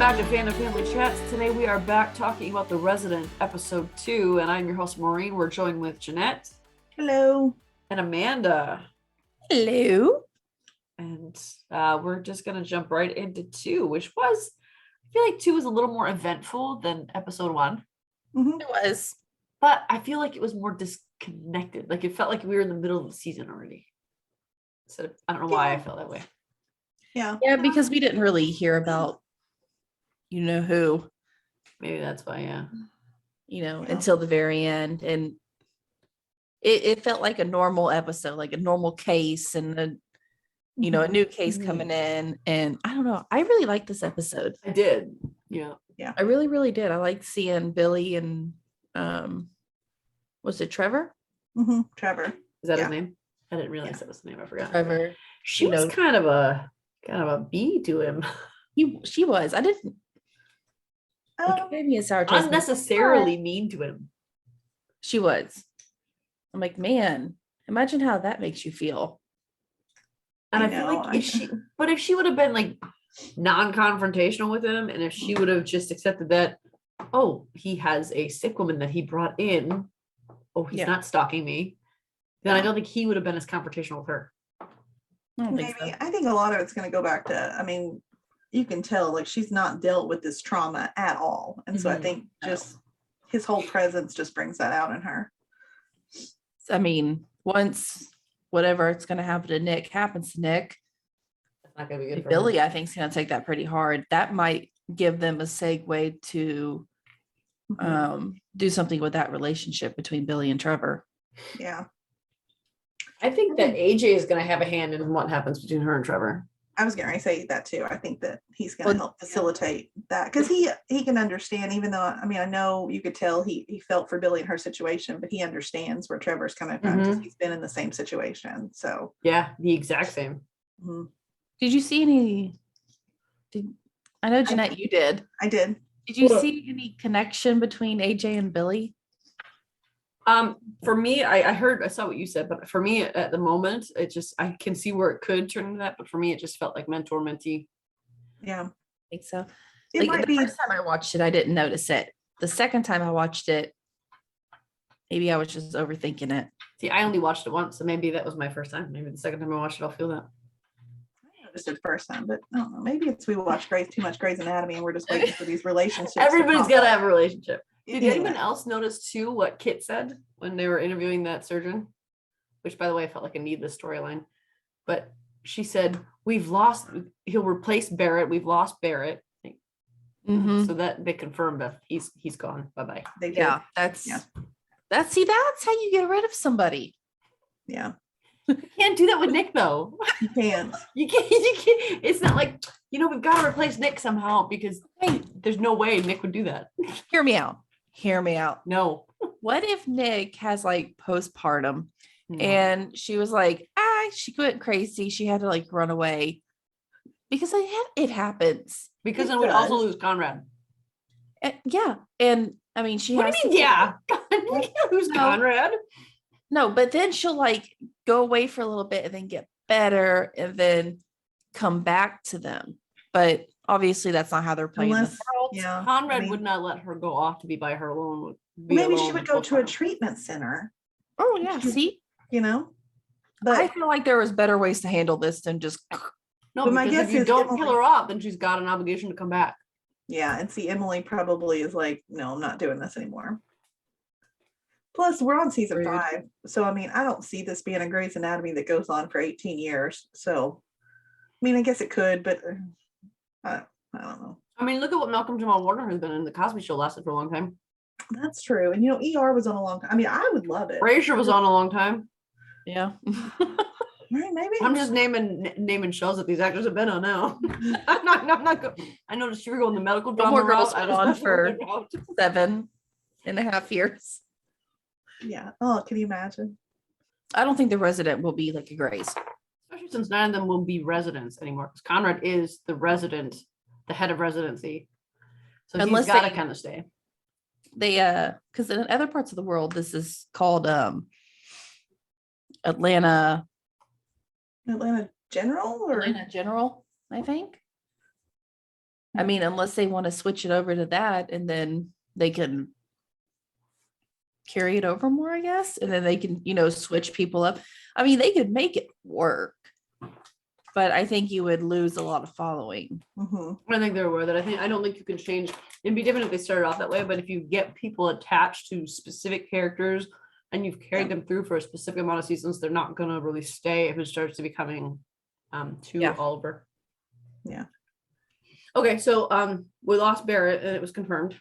back to Fandom Family Chats. Today we are back talking about The Resident, Episode 2, and I'm your host, Maureen. We're joined with Jeanette. Hello. And Amanda. Hello. And we're just going to jump right into 2, which was, I feel like 2 was a little more eventful than Episode 1. Mm-hmm. It was. But I feel like it was more disconnected. Like, it felt like we were in the middle of the season already. So I don't know why I felt that way. Yeah, because we didn't really hear about you know who. Maybe that's why, until the very end. And it felt like a normal episode, like a normal case and a new case coming in. And I don't know. I really liked this episode. I did. Yeah. I really, really did. I liked seeing Billy and was it Trevor? Mm-hmm. Trevor. Is that his name? I didn't realize that was the name. I forgot. Trevor. She was kind of a bee to him. She was. I didn't. Maybe a sour taste. Unnecessarily mean to him. She was. I'm like, man, imagine how that makes you feel. And I feel like if she would have been like non-confrontational with him, and if she would have just accepted that, oh, he has a sick woman that he brought in, oh, he's not stalking me, then I don't think he would have been as confrontational with her. Maybe. So. I think a lot of it's going to go back to, you can tell like she's not dealt with this trauma at all. And so I think just his whole presence just brings that out in her. Once whatever it's going to happen to Nick happens to Nick, it's not going to be good for Billy, her. I think, is going to take that pretty hard. That might give them a segue to do something with that relationship between Billy and Trevor. Yeah. I think that AJ is going to have a hand in what happens between her and Trevor. I was going to say that too. I think that he's going to help facilitate that because he can understand, even though, I know you could tell he felt for Billy in her situation, but he understands where Trevor's coming from because he's been in the same situation. So yeah, the exact same. Mm-hmm. Did you see any? I know, Jeanette, you did. I did. Did you see any connection between AJ and Billy? For me, I saw what you said, but for me at the moment, I can see where it could turn into that, but for me, it just felt like mentor mentee. Yeah. I think so. It might be. First time I watched it, I didn't notice it. The second time I watched it, maybe I was just overthinking it. See, I only watched it once, so maybe that was my first time. Maybe the second time I watched it, I'll feel that. I noticed it the first time, but I don't know. Maybe it's we watch too much Grey's Anatomy and we're just waiting for these relationships. Everybody's got to have a relationship. Did anyone else notice too what Kit said when they were interviewing that surgeon? Which, by the way, I felt like a needless storyline. But she said, he'll replace Barrett. We've lost Barrett. So that they confirmed that he's gone. Bye-bye. That's how you get rid of somebody. Yeah. You can't do that with Nick, though. You can't. You can't. It's not like, we've got to replace Nick somehow because there's no way Nick would do that. Hear me out. No. What if Nick has like postpartum and she was like, she went crazy. She had to like run away because it happens. Because then we'd also lose Conrad. Yeah. And she what has do you mean, yeah? We can't lose Conrad. No, but then she'll like go away for a little bit and then get better and then come back to them. But obviously that's not how they're playing the world. Yeah. Conrad would not let her go off to be by her alone. Maybe she would go to a treatment center. Oh yeah. See? But I feel like there was better ways to handle this than just no, but because if you don't kill her off, then she's got an obligation to come back. Yeah, and see, Emily probably is like, no, I'm not doing this anymore. Plus, we're on season 5. So, I don't see this being a Grey's Anatomy that goes on for 18 years. So, I guess it could, but I don't know. Look at what Malcolm Jamal Warner has been in. The Cosby Show lasted for a long time. That's true. And, ER was on a long time. I would love it. Frasier was on a long time. Yeah. Right, maybe. I'm just naming shows that these actors have been on now. I'm not good. I noticed you were going the medical drama. More Girls been on for 7.5 years. Yeah. Oh, can you imagine? I don't think The Resident will be like a Grey's. Especially since none of them will be residents anymore. Because Conrad is the resident, the head of residency. So he's got to kind of stay. They because in other parts of the world, this is called Atlanta General, I think. I mean, unless they want to switch it over to that and then they can carry it over more, I guess. And then they can, switch people up. I mean, they could make it work, but I think you would lose a lot of following. Mm-hmm. I think they're aware that I don't think you can change. It'd be different if they started off that way, but if you get people attached to specific characters and you've carried them through for a specific amount of seasons, they're not gonna really stay if it starts to becoming too Oliver. Yeah. Okay, so we lost Barrett and it was confirmed.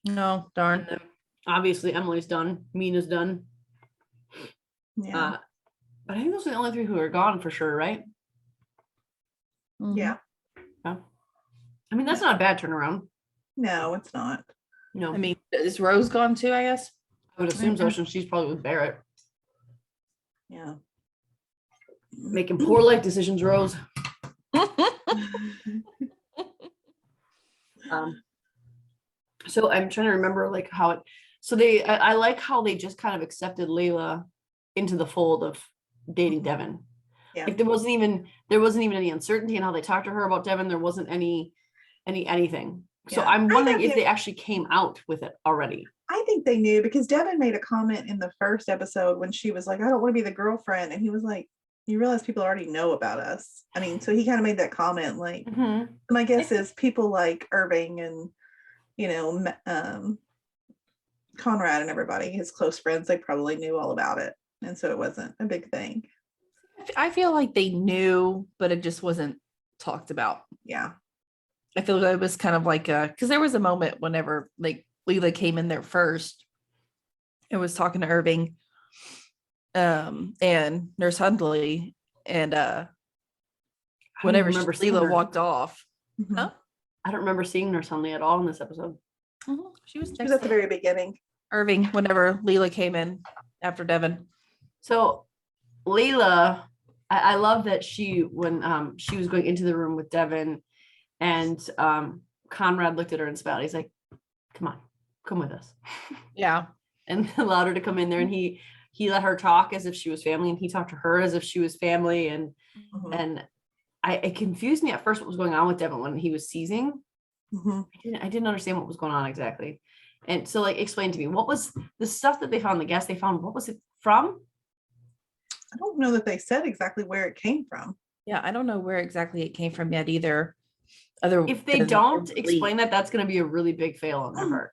No, darn. And then obviously Emily's done, Mina's done. Yeah. But I think those are the only three who are gone for sure, right? Mhm. Yeah. Yeah. I mean, that's not a bad turnaround. No, it's not. No, I mean, is Rose gone too, I guess? I would assume so, since she's probably with Barrett. Yeah. Making poor life decisions, Rose. So I'm trying to remember like how it, so I like how they just kind of accepted Layla into the fold of dating Devin. Yeah. Like there wasn't even any uncertainty in how they talked to her about Devin. There wasn't anything. So Yeah. I'm I wondering have if they actually came out with it already. I think they knew because Devin made a comment in the first episode when she was like, I don't want to be the girlfriend. And he was like, you realize people already know about us. I mean, so he kind of made that comment. Like, my guess is people like Irving and, Conrad and everybody, his close friends, they probably knew all about it. And so it wasn't a big thing. I feel like they knew, but it just wasn't talked about. Yeah. I feel like it was kind of like because there was a moment whenever like Leela came in there first and was talking to Irving and Nurse Hundley, and whenever Leela walked off. Mm-hmm. Huh? I don't remember seeing Nurse Hundley at all in this episode. She was at the very beginning. Irving, whenever Leela came in after Devin. So Layla, I love that when she was going into the room with Devin and Conrad looked at her and smiled. He's like, come with us. Yeah. And allowed her to come in there, and he let her talk as if she was family, and he talked to her as if she was family. And it confused me at first what was going on with Devin when he was seizing. I didn't understand what was going on exactly. And so like, explain to me, what was the stuff that they found, the gas they found, what was it from? I don't know that they said exactly where it came from. Yeah, I don't know where exactly it came from yet either. If they don't explain that, that's going to be a really big fail on their part.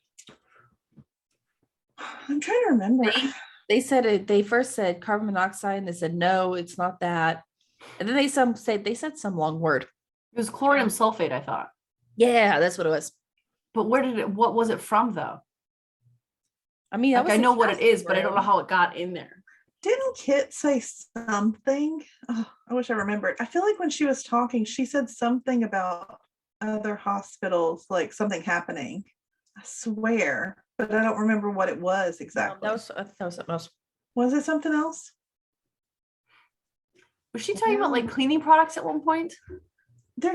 I'm trying to remember. They said it. They first said carbon monoxide, and they said no, it's not that. And then they said some long word. It was chlorine sulfate, I thought. Yeah, that's what it was. But what was it from though? I mean, I know what it is, but I don't know how it got in there. Didn't Kit say something? Oh, I wish I remembered. I feel like when she was talking, she said something about other hospitals, like something happening. I swear, but I don't remember what it was exactly. I think that was something else. Was it something else? Was she talking about like cleaning products at one point?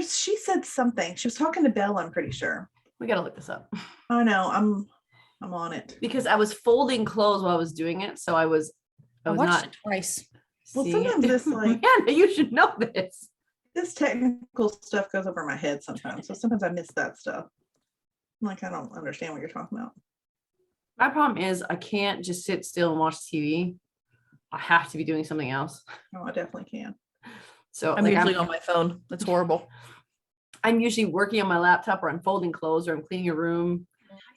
She said something. She was talking to Belle, I'm pretty sure. We gotta look this up. I know. I'm on it. Because I was folding clothes while I was doing it. So I watched it twice. Well, sometimes this like yeah, you should know this. This technical stuff goes over my head sometimes. So sometimes I miss that stuff. I'm like, I don't understand what you're talking about. My problem is I can't just sit still and watch TV. I have to be doing something else. Oh, I definitely can. So I'm usually on my phone. That's horrible. I'm usually working on my laptop, or I'm folding clothes, or I'm cleaning a room.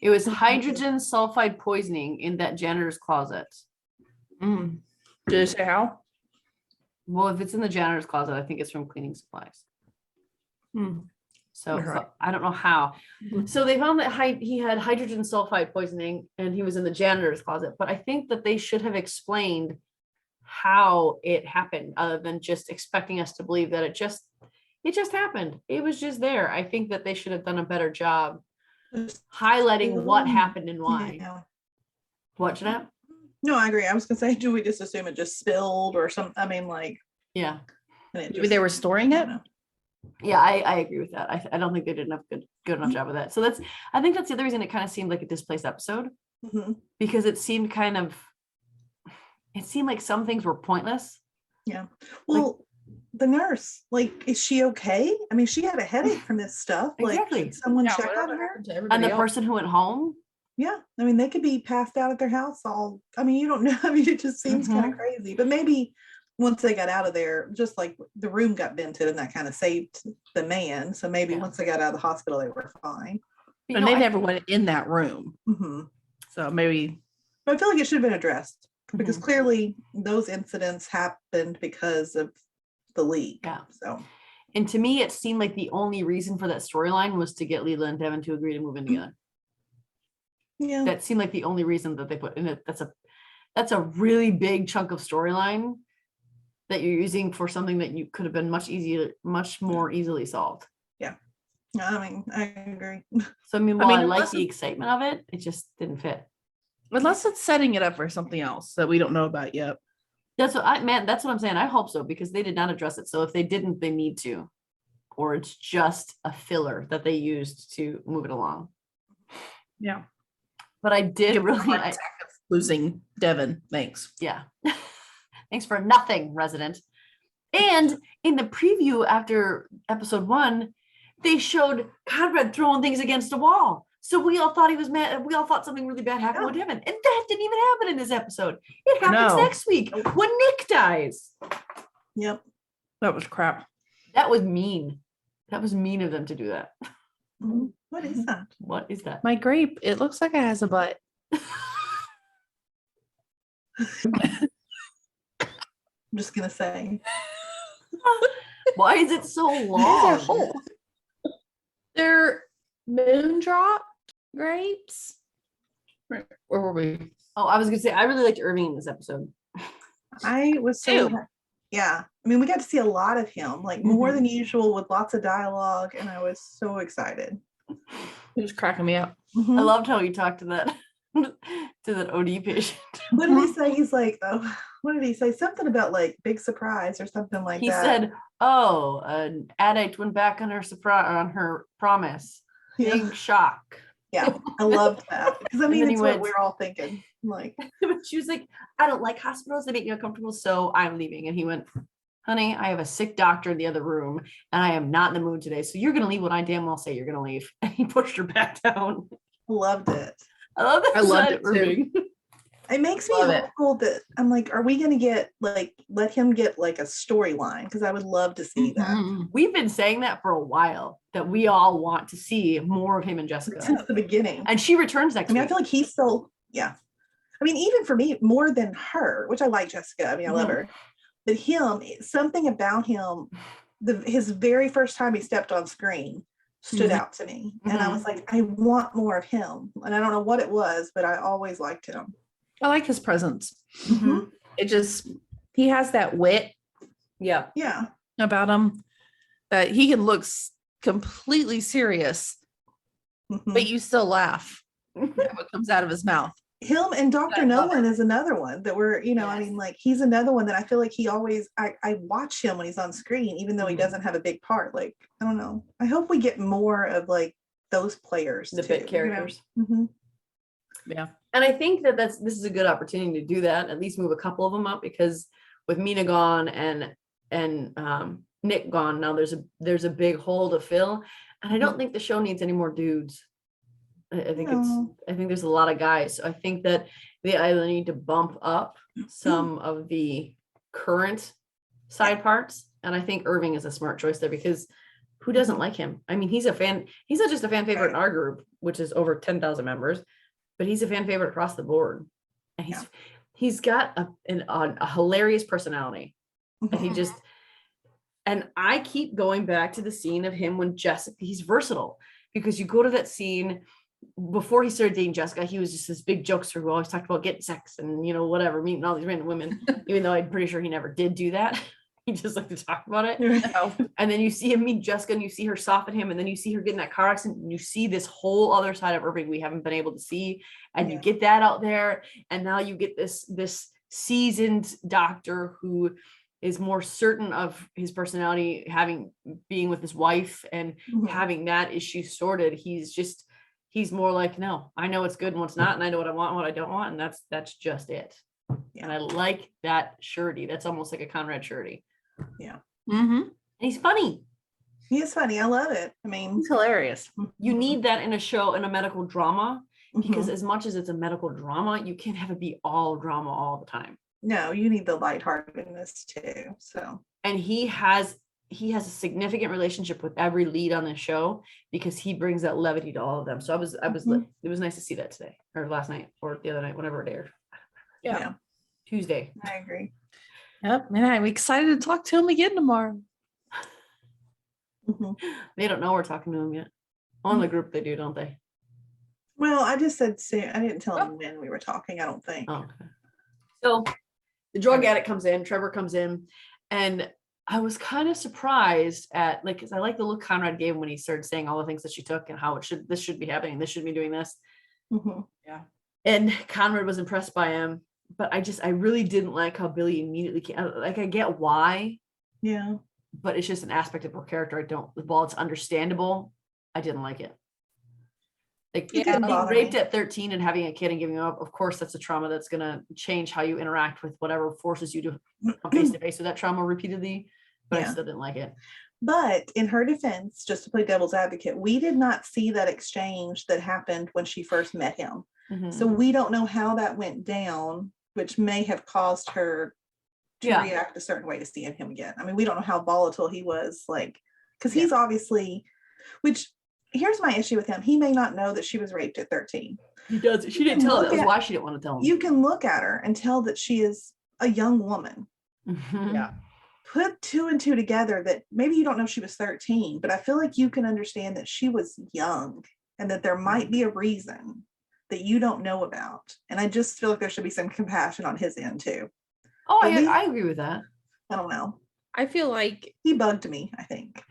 It was hydrogen sulfide poisoning in that janitor's closet. Did it say how? Well, if it's in the janitor's closet, I think it's from cleaning supplies. So I don't know how. So they found that he had hydrogen sulfide poisoning and he was in the janitor's closet. But I think that they should have explained how it happened, other than just expecting us to believe that it just happened. It was just there. I think that they should have done a better job highlighting what happened and why. Yeah. What, Jeanette? No, I agree. I was gonna say, do we just assume it just spilled or something? I mean, like, yeah. Maybe they were storing it. Yeah, I agree with that. I don't think they did enough good enough job of that. So I think that's the other reason it kind of seemed like a displaced episode, because it seemed like some things were pointless. Yeah. Well, the nurse. Like, is she okay? I mean, she had a headache from this stuff. Like, Exactly. should someone Yeah, check whatever on her? happened to And everybody the else? person who went home, Yeah. I mean, they could be passed out at their house all, I mean, you don't know. I mean, it just seems kind of crazy. But maybe once they got out of there, just like the room got vented and that kind of saved the man. So maybe Yeah. once they got out of the hospital, they were fine. you And know, they I- never went in that room. hmm So maybe But I feel like it should have been addressed because Mhm. clearly those incidents happened because of the leak. Yeah. So And to me, it seemed like the only reason for that storyline was to get Leela and Devin to agree to move in together. yeah. That seemed like the only reason that they put in it. That's a really big chunk of storyline that you're using for something that you could have been much more easily solved. I mean, I agree. So I mean, while I like unless the excitement of it, it just didn't fit. unless it's setting it up for something else that we don't know about yet. That's what I'm saying. I hope so, because they did not address it. So if they didn't, they need to, or it's just a filler that they used to move it along. Yeah. But I did Give them a really, heart attack of losing Devin. Thanks. yeah. Thanks for nothing, resident. And in the preview after episode 1, they showed Conrad throwing things against a wall. So we all thought he was mad. We all thought something really bad happened with Devin. And that didn't even happen in this episode. It happens No. next week when Nick dies. Yep. That was crap. That was mean. That was mean of them to do that. Mhm. What is that? What is that? My grape, it looks like it has a butt. I'm just gonna say. Why is it so These are long? whole. They're moondrop grapes. Where were we? Oh, I was gonna say I really liked Irving in this episode. I was so Two. yeah. I mean, we got to see a lot of him, like more Mhm. than usual, with lots of dialogue, and I was so excited. It was cracking me up. I Mhm. loved how he talked to that to that OD patient. What did he say? He's like, oh, what did he say? Something about like big surprise or something like He that. said, "Oh, an addict went back on her promise. Yeah. Big shock." Yeah, I loved that because I And mean, then he it's what went- we're all thinking. Like, But she was like, "I don't like hospitals. They make me uncomfortable, so I'm leaving." And he went, "Honey, I have a sick doctor in the other room, and I am not in the mood today. So you're gonna leave when I damn well say you're gonna leave." And he pushed her back down. loved it. I love that. I loved side it of Irving. It makes me Love it. hopeful that I'm like, are we going to get like, let him get like a storyline? Because I would love to see that Mhm. We've been saying that for a while, that we all want to see more of him and Jessica. since the beginning. And she returns next I mean, I week. feel like he's still, yeah. I mean, even for me, more than her, which I like Jessica. I mean, I love Mhm. her. But him, something about him, his very first time he stepped on screen stood Mhm. out to me. And I was like, I want more of him. And I don't know what it was, but I always liked him. I like his presence. Mhm. It just, he has that wit Yeah. Yeah. about him that he can look completely serious, Mhm. but you still laugh at what comes out of his mouth. Him and Dr. I love Nolan is another one that we're, I Yes. mean, like he's another one that I feel like he always, I watch him when he's on screen, even though he Mhm. doesn't have a big part. Like, I don't know. I hope we get more of like those players. The too, bit characters. Mhm. Yeah. And I think that this is a good opportunity to do that, at least move a couple of them up, because with Mina gone and Nick gone, now there's a big hole to fill. And I don't think the show needs any more dudes. I think No. I think there's a lot of guys. So I think that they either need to bump up some of the current side parts. And I think Irving is a smart choice there, because who doesn't like him? I mean, he's not just a fan favorite in our group, which is over 10,000 members, but he's a fan favorite across the board. And he's got a hilarious personality. And he just, and I keep going back to the scene of him when Jessica, he's versatile, because you go to that scene before he started dating Jessica, he was just this big jokester who always talked about getting sex and, whatever, meeting all these random women, even though I'm pretty sure he never did do that. He just liked to talk about it. No. And then you see him meet Jessica and you see her soften him, and then you see her get in that car accident, and you see this whole other side of Irving we haven't been able to see. And you Yeah. get that out there. And now you get this seasoned doctor who is more certain of his personality, being with his wife and Mhm. having that issue sorted. He's more like, no, I know what's good and what's not, and I know what I want and what I don't want, and that's just it. And I like that surety. That's almost like a Conrad surety. And he's funny. He is funny. I love it. I mean, He's hilarious. You need that in a show, in a medical drama, because mhm. as much as it's a medical drama, you can't have it be all drama all the time. No, you need the lightheartedness too. So, And he has a significant relationship with every lead on the show because he brings that levity to all of them. So it was nice to see that today or last night or the other night, whenever it aired. yeah, Tuesday. I agree. Yep. And I'm excited to talk to him again tomorrow. Mhm. They don't know we're talking to him yet. On the group they do, don't they? Well, I just said soon. I didn't tell him when we were talking, I don't think. Oh, okay. So the drug addict comes in, Trevor comes in, and I was kind of surprised at, like, because I like the look Conrad gave him when he started saying all the things that she took and how this should be happening, this should be doing this. Mhm. Yeah. And Conrad was impressed by him, but I really didn't like how Billy immediately came. Like, I get why, Yeah. but it's just an aspect of her character. While it's understandable, I didn't like it. Like, It didn't being bother raped me. at 13 and having a kid and giving up, of course, that's a trauma that's going to change how you interact with whatever forces you to come face to face with that trauma repeatedly. But I Yeah. still didn't like it. But in her defense, just to play devil's advocate, we did not see that exchange that happened when she first met him. So we don't know how that went down, which may have caused her to Yeah. react a certain way to seeing him again. I mean, we don't know how volatile he was, like, because he's obviously, which here's my issue with him. He may not know that she was raped at 13. He does. She didn't tell him. That was why she didn't want to tell him. You can look at her and tell that she is a young woman. Yeah. Put two and two together that maybe you don't know she was 13, but I feel like you can understand that she was young and that there might be a reason that you don't know about. And I just feel like there should be some compassion on his end too. Oh, I agree with that. I don't know. I feel like He bugged me, I think.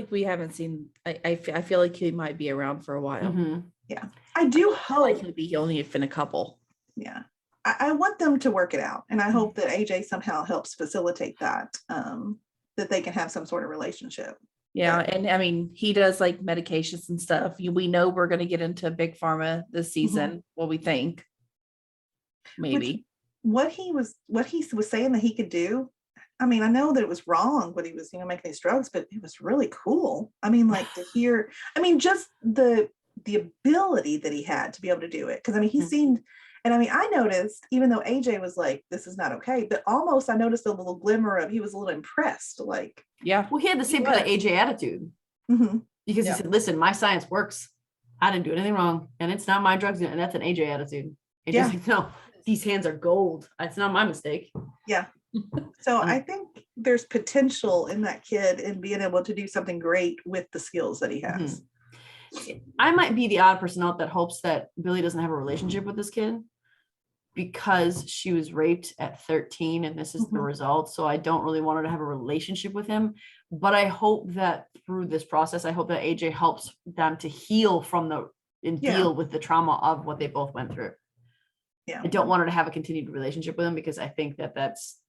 we haven't seen. I feel like he might be around for a while. Yeah. I do Like hope. he'll be only in a couple. Yeah. I want them to work it out. And I hope that AJ somehow helps facilitate that, that they can have some sort of relationship. Yeah, But- and I mean, he does like medications and stuff. We know we're going to get into big pharma this season. Well, we think maybe what he was saying that he could do. I mean, I know that it was wrong when he was, making these drugs, but it was really cool. I mean, like to hear, just the ability that he had to be able to do it. Because I mean, he seemed, and I mean, I noticed, even though AJ was like, this is not okay, but almost I noticed a little glimmer of, he was a little impressed. Like, yeah. Well, he had the same kind of AJ attitude because he said, listen, my science works. I didn't do anything wrong. And it's not my drugs. And that's an AJ attitude. AJ's like, no, these hands are gold. It's not my mistake. Yeah. So I think there's potential in that kid in being able to do something great with the skills that he has. I might be the odd person out that hopes that Billy doesn't have a relationship with this kid because she was raped at 13 and this is the result. So I don't really want her to have a relationship with him. But I hope that through this process, I hope that AJ helps them to heal from deal with the trauma of what they both went through. Yeah. I don't want her to have a continued relationship with him because I think that's,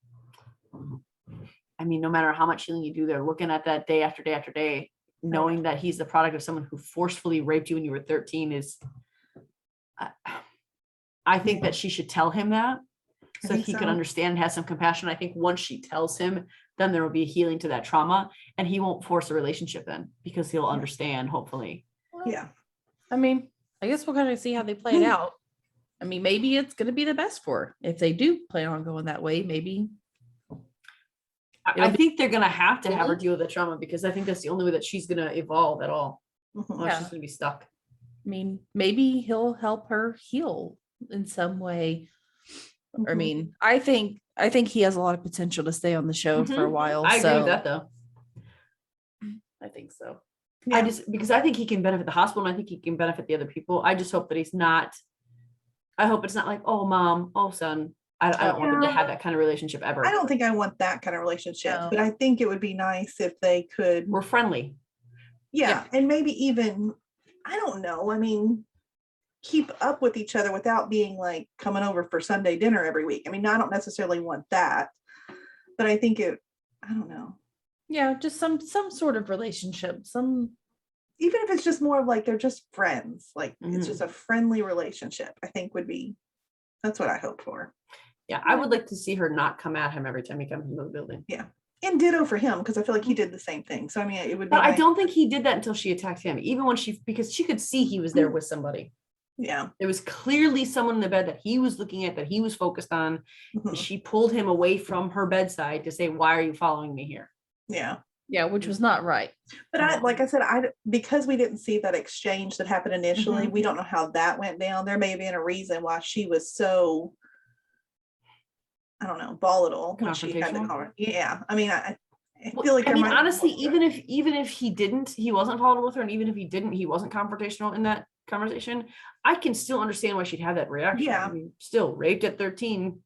no matter how much healing you do, they're looking at that day after day after day, knowing that he's the product of someone who forcefully raped you when you were 13 is, I think that she should tell him that so he can understand and have some compassion. I think once she tells him, then there will be a healing to that trauma and he won't force a relationship then because he'll understand, hopefully. Yeah. I mean, I guess we'll kind of see how they play it out. I mean, maybe it's going to be the best for her. If they do plan on going that way, maybe. I think they're going to have her deal with the trauma because I think that's the only way that she's going to evolve at all. Or she's going to be stuck. I mean, maybe he'll help her heal in some way. I mean, I think he has a lot of potential to stay on the show for a while. I agree with that though. I think so. Yeah. Because I think he can benefit the hospital and I think he can benefit the other people. I just hope that I hope it's not like, oh mom, oh son. I don't want them to have that kind of relationship ever. I don't think I want that kind of relationship, but I think it would be nice if they could. We're friendly. Yeah. And maybe even, I don't know. I mean, keep up with each other without being like coming over for Sunday dinner every week. I mean, I don't necessarily want that, but I think I don't know. Yeah. Just some sort of relationship, even if it's just more of like, they're just friends, like it's just a friendly relationship, I think that's what I hope for. Yeah, I would like to see her not come at him every time he comes into the building. Yeah. And ditto for him, because I feel like he did the same thing. So I mean, it would be But I nice. don't think he did that until she attacked him. Even when because she could see he was there with somebody. Yeah. There was clearly someone in the bed that he was looking at, that he was focused on. Mhm. She pulled him away from her bedside to say, "Why are you following me here?" Yeah. Yeah, which was not right. But like I said, because we didn't see that exchange that happened initially, we don't know how that went down. There may have been a reason why she was so, I don't know, volatile when she had the Confrontational? car. Yeah. I mean, I feel like I there mean, might be honestly, more to it. even if he wasn't volatile with her, and even if he didn't, he wasn't confrontational in that conversation. I can still understand why she'd have that reaction. Yeah. I mean, still raped at 13,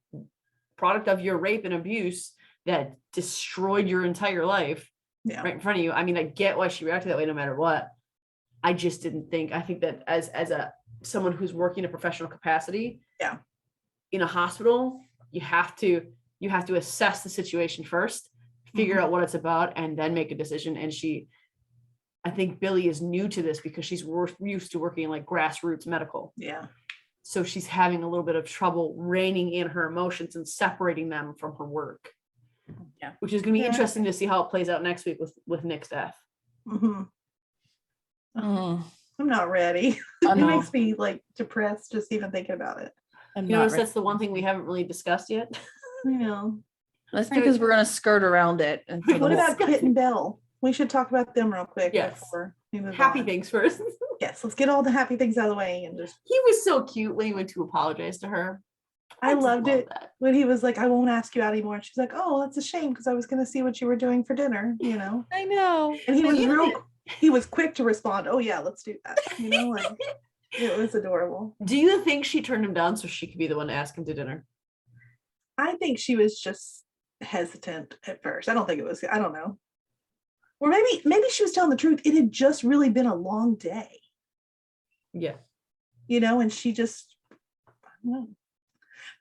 product of your rape and abuse that destroyed your entire life Yeah. right in front of you. I mean, I get why she reacted that way no matter what. I just didn't think. I think that as a someone who's working in a professional capacity, Yeah. in a hospital, you have to assess the situation first, figure out what it's about, and then make a decision. And I think Billy is new to this because she's used to working in like grassroots medical. Yeah. So she's having a little bit of trouble reining in her emotions and separating them from her work. Yeah. Which is going to be Yeah. interesting to see how it plays out next week with Nick's death. Mm-hmm. Mm, I'm not ready. I It know. makes me like depressed just even thinking about it. I'm You not notice ready. that's the one thing we haven't really discussed yet. You know. That's because we're gonna skirt around it. And for the What whole- about Kit and Belle? We should talk about them real quick. Yes. Before we move Happy on. things first. Yes, let's get all the happy things out of the way and just. He was so cute when he went to apologize to her. I just loved love it that. when he was like, "I won't ask you out anymore." And she's like, "Oh, that's a shame because I was going to see what you were doing for dinner." You know. I know. And he But was you he was quick to respond. "Oh yeah, let's do that." You know, like it was adorable. Do you think she turned him down so she could be the one to ask him to dinner? I think she was just hesitant at first. I don't think it was. I don't know. Or maybe she was telling the truth. It had just really been a long day. Yeah. You know, and she just, I don't know.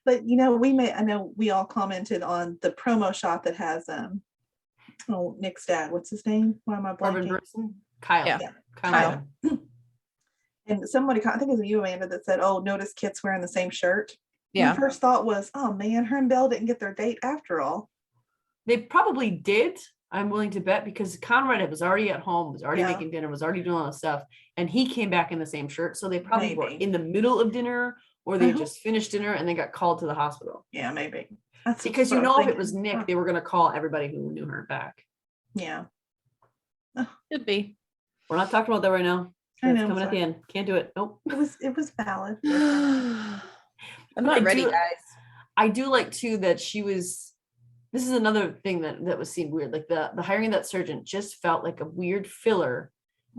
But you know, I know we all commented on the promo shot that has Nick's dad. What's his name? Why am I Marvin blanking? Brunson? Kyle. Yeah. Kyle. And somebody, I think it was you, Amanda, that said, "Oh, notice Kit's wearing the same shirt." Yeah. My first thought was, "Oh man, her and Belle didn't get their date after all." They probably did. I'm willing to bet because Conrad was already at home, was already Yeah. making dinner, was already doing all this stuff, and he came back in the same shirt. So they probably were Maybe. in the middle of dinner, or they Uh-huh. just finished dinner and they got called to the hospital. Yeah, maybe. That's Because what you I know, was if it was thinking. Nick, they were going to call everybody who knew her back. Yeah, Could be. We're not talking about that right now. I That's know. coming at the sorry. end. Can't do it. Nope. It was valid. I'm I not ready, do- guys. I do like too that she was. This is another thing that was seemed weird. Like the hiring of that surgeon just felt like a weird filler.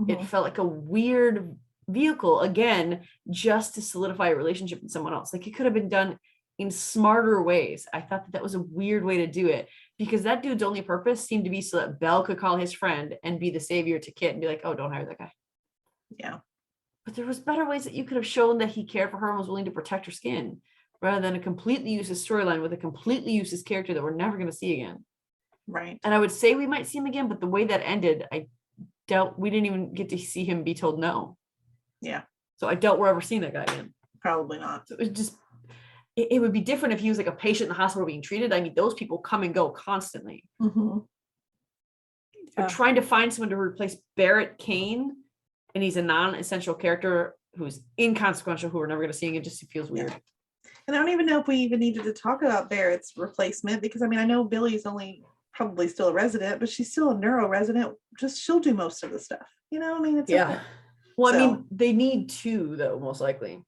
It Mhm. felt like a weird vehicle again, just to solidify a relationship with someone else. Like it could have been done in smarter ways. I thought that was a weird way to do it because that dude's only purpose seemed to be so that Belle could call his friend and be the savior to Kit and be like, "Oh, don't hire that guy." Yeah. But there was better ways that you could have shown that he cared for her and was willing to protect her skin, rather than a completely useless storyline with a completely useless character that we're never going to see again. Right. And I would say we might see him again, but the way that ended, I doubt we didn't even get to see him be told no. Yeah. So I doubt we're ever seeing that guy again. Probably not. So it was just, it would be different if he was like a patient in the hospital being treated. I mean, those people come and go constantly. Mhm. But Yeah. trying to find someone to replace Barrett Kane, and he's a non-essential character who's inconsequential, who we're never going to see again, just feels weird. And I don't even know if we even needed to talk about Barrett's replacement because I mean I know Billy's only probably still a resident, but she's still a neuro resident. Just she'll do most of the stuff. You know, I mean it's okay. Well, I So- mean, they need two though, most likely.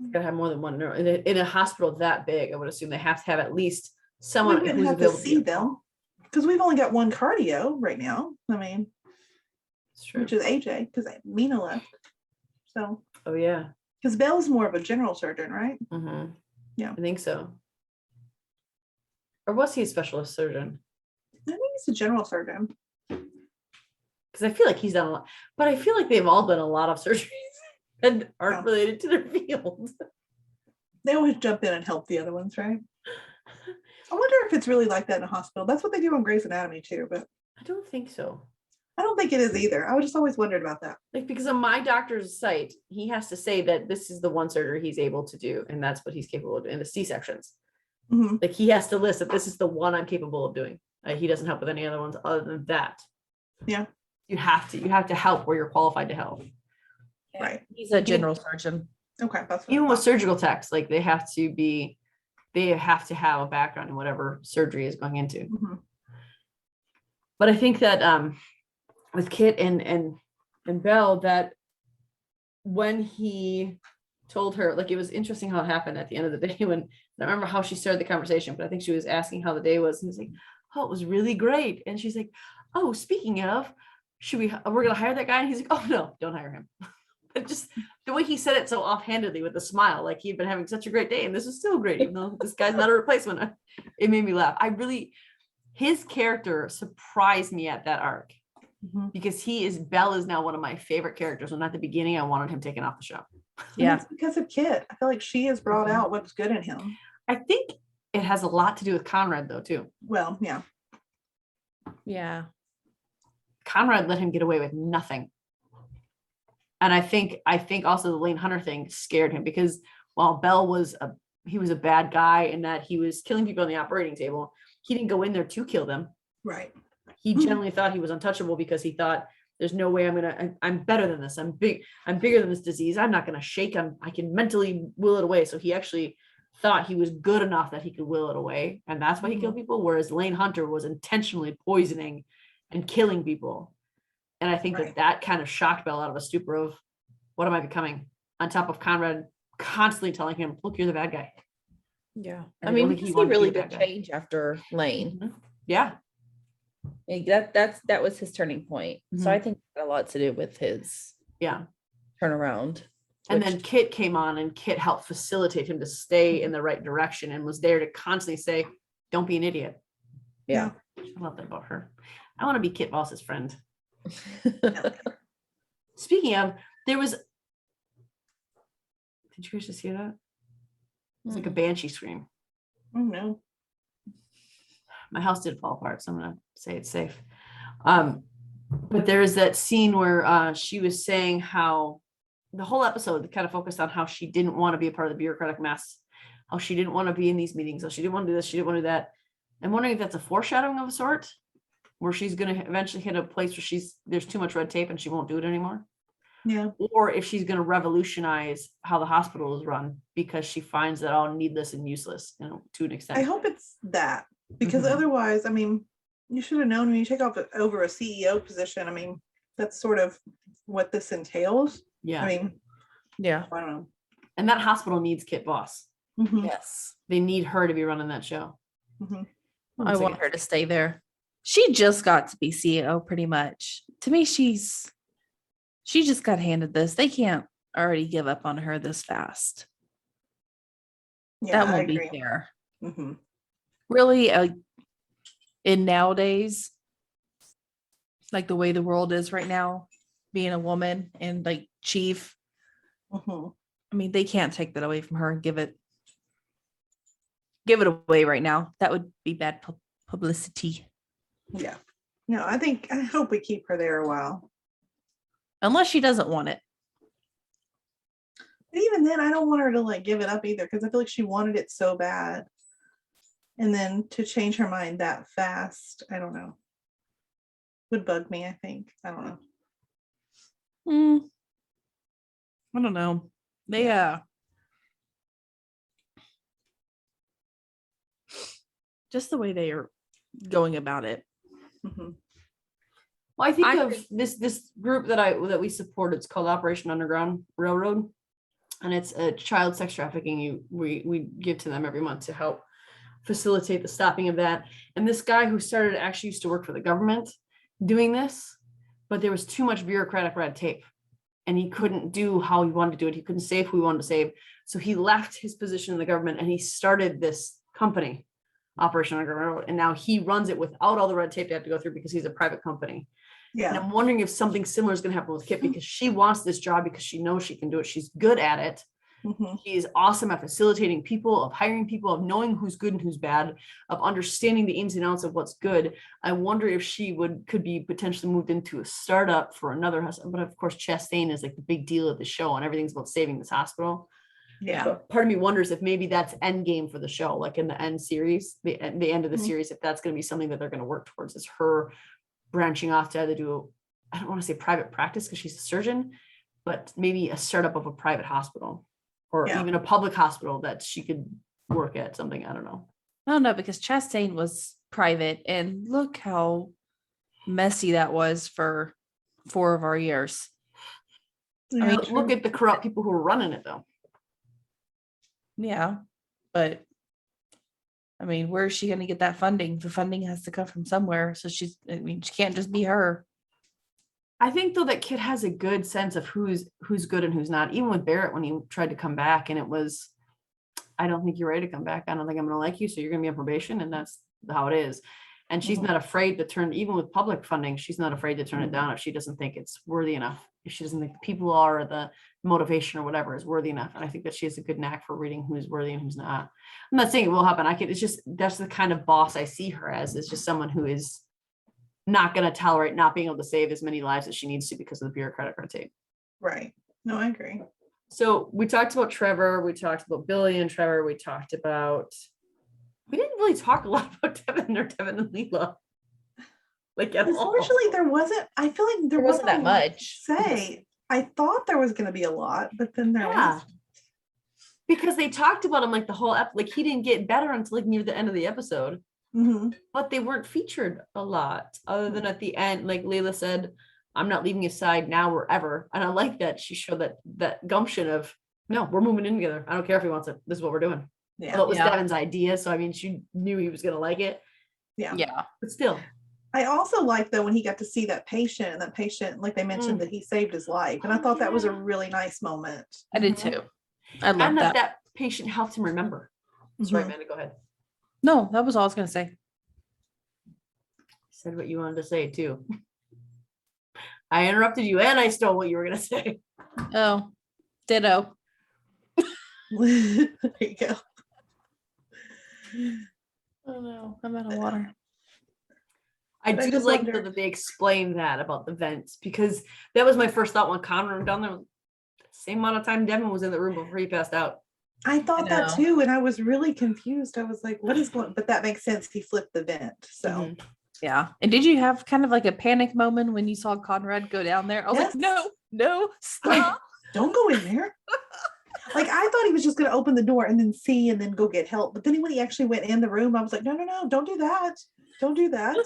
You gotta have more than one neuro in a hospital that big. I would assume they have to have at least We someone wouldn't who's have to available. see them because we've only got one cardio right now. I mean, It's true. which is AJ because Mina left. So Oh yeah. because Belle's more of a general surgeon, right? Mm-hmm. Yeah. I think so. Or was he a specialist surgeon? I think he's a general surgeon. Because I feel like he's done a lot, but I feel like they've all done a lot of surgeries and aren't Yeah. related to their field. They always jump in and help the other ones, right? I wonder if it's really like that in a hospital. That's what they do on Grey's Anatomy too, but I don't think so. I don't think it is either. I just always wondered about that. Like, because on my doctor's site, he has to say that this is the one surgery he's able to do, and that's what he's capable of doing. And the C-sections. Mhm. Like, he has to list that this is the one I'm capable of doing. He doesn't help with any other ones other than that. Yeah. You have to help where you're qualified to help. Yeah. Right. He's a general surgeon. Okay. That's what I Even with thought. surgical techs, like they have to have a background in whatever surgery is going into. Mhm. But I think that with Kit and Belle, that when he told her, like, it was interesting how it happened at the end of the day. When I don't remember how she started the conversation, but I think she was asking how the day was. And he was like, "Oh, it was really great." And she's like, "Oh, speaking of, we're gonna hire that guy?" And he's like, "Oh no, don't hire him." But just the way he said it so offhandedly with a smile, like he'd been having such a great day and this is still great, even though this guy's not a replacement. It made me laugh. His character surprised me at that arc, because Belle is now one of my favorite characters. And at the beginning, I wanted him taken off the show. Yeah. It's because of Kit. I feel like she has brought Mhm. out what's good in him. I think it has a lot to do with Conrad though, too. Well, yeah. Yeah. Conrad let him get away with nothing. And I think also the Lane Hunter thing scared him, because while Bell was a bad guy in that he was killing people on the operating table, he didn't go in there to kill them. Right. He generally thought he was untouchable because he thought there's no way I'm better than this. I'm bigger than this disease. I'm not going to shake him. I can mentally will it away. So he actually thought he was good enough that he could will it away. And that's why he killed people. Whereas Lane Hunter was intentionally poisoning and killing people. And I think Right. that kind of shocked Bell out of a stupor of, what am I becoming? On top of Conrad constantly telling him, look, you're the bad guy. Yeah. And I I mean, don't we think can he see wanted to be really a big bad guy. change after Lane. Mhm. Yeah. Like, that was his turning point. So I think it had a lot to do with his Yeah. turnaround. And which- then Kit came on, and Kit helped facilitate him to stay in the right direction and was there to constantly say, don't be an idiot. yeah. I love that about her. I want to be Kit Voss's friend. Yeah. Speaking of, did you guys just hear that? It's like a banshee scream. Oh no. My house did fall apart, so I'm gonna say it's safe. But there is that scene where she was saying how the whole episode kind of focused on how she didn't want to be a part of the bureaucratic mess, how she didn't want to be in these meetings, how she didn't want to do this, she didn't want to do that. I'm wondering if that's a foreshadowing of a sort, where she's going to eventually hit a place where there's too much red tape and she won't do it anymore. Yeah. Or if she's going to revolutionize how the hospital is run because she finds that all needless and useless, to an extent. I hope it's that, because Mhm. otherwise, I mean, you should have known when you take over a CEO position. I mean, that's sort of what this entails. Yeah. I mean, Yeah. I don't know. And that hospital needs Kit Voss. Mhm. Yes. They need her to be running that show. Mhm. I want her to stay there. She just got to be CEO pretty much. To me, she just got handed this. They can't already give up on her this fast. Yeah, That I won't be agree. fair. Mhm. Really, in nowadays, like the way the world is right now, being a woman and like chief, Mhm. I mean, they can't take that away from her and give it away right now. That would be bad publicity. Yeah. No, I hope we keep her there a while. Unless she doesn't want it. But even then, I don't want her to like give it up either, because I feel like she wanted it so bad. And then to change her mind that fast, I don't know. Would bug me, I think. I don't know. I don't know. They just the way they are going about it. Mhm. Well, I think I of this group that we support. It's called Operation Underground Railroad, and it's a child sex trafficking. We give to them every month to help facilitate the stopping of that. And this guy who started actually used to work for the government doing this, but there was too much bureaucratic red tape, and he couldn't do how he wanted to do it. He couldn't save who he wanted to save, so he left his position in the government and he started this company, Operation Underground Railroad, and now he runs it without all the red tape they have to go through because he's a private company. And Yeah. I'm wondering if something similar is going to happen with Kit, because she wants this job because she knows she can do it. She's good at it. Mhm. She is awesome at facilitating people, of hiring people, of knowing who's good and who's bad, of understanding the ins and outs of what's good. I wonder if she could be potentially moved into a startup for another hospital. But of course, Chastain is like the big deal of the show, and everything's about saving this hospital. Yeah. But part of me wonders if maybe that's end game for the show, like in the end series, the end of the series, if that's going to be something that they're going to work towards, is her branching off to either do, I don't want to say private practice because she's a surgeon, but maybe a startup of a private hospital or even a public hospital that she could work at something. I don't know. I don't know, because Chastain was private, and look how messy that was for 4 of our years. Yeah, I mean, Look at the corrupt people who are running it though. yeah, but I mean, where is she going to get that funding? The funding has to come from somewhere. So she can't just be her. I think though that kid has a good sense of who's good and who's not. Even with Barrett when he tried to come back, and it was, I don't think you're ready to come back. I don't think I'm going to like you, so you're going to be on probation, and that's how it is. And she's not afraid to turn, even with public funding, she's not afraid to turn it down if she doesn't think it's worthy enough. If she doesn't think the people are, or the motivation or whatever is worthy enough. And I think that she has a good knack for reading who's worthy and who's not. I'm not saying it will happen. It's just, that's the kind of boss I see her as, is just someone who is not going to tolerate not being able to save as many lives as she needs to because of the bureaucratic red tape. Right. No, I agree. So we talked about Trevor. We talked about Billy and Trevor. We didn't really talk a lot about Devin and Leela. Like at all. Unfortunately, there wasn't. I feel like there wasn't that a lot much. to say, I thought there was going to be a lot, but then there was. Because they talked about him like the whole like he didn't get better until like near the end of the episode. But they weren't featured a lot, other than at the end, like Leila said, "I'm not leaving his side now or ever." And I like that she showed that gumption of, no, we're moving in together. I don't care if he wants it. This is what we're doing. Yeah. Well, it was Devin's idea, so I mean, she knew he was gonna like it. Yeah. But still. I also like though when he got to see that patient, and that patient, like they mentioned, that he saved his life, and I thought that was a really nice moment. I did too. I love And that. that patient helped him remember. Sorry, Amanda, go ahead. No, that was all I was going to say. Said what you wanted to say too. I interrupted you and I stole what you were gonna say. Oh, ditto. There you go. Oh no, I'm out of water. I But I do just like wonder- that they explained that about the vents, because that was my first thought when Connor went down there. Same amount of time Devin was in the room before he passed out. I thought that know. too, and I was really confused. I was like, "What is going?" But that makes sense. He flipped the vent, so Yeah. And did you have kind of like a panic moment when you saw Conrad go down there? I was Yes. like, no, stop. don't go in there. Like I thought he was just going to open the door and then see and then go get help. But then when he actually went in the room, I was like, no, don't do that. Don't do that.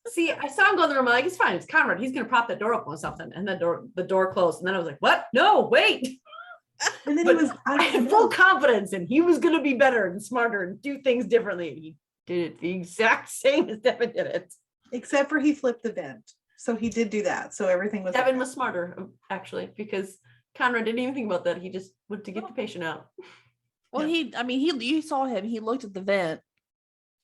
See, I saw him go in the room. I'm like, it's fine. It's Conrad. He's gonna prop that door open with something. And the door closed. And then I was like, what? No, wait. And then But he was, I had full confidence and he was gonna be better and smarter and do things differently. And he did it the exact same as Devin did it. except for he flipped the vent. So he did do that. So everything was Devin okay. was smarter, actually, because Conrad didn't even think about that. He just went to get the patient out. Well, you saw him, he looked at the vent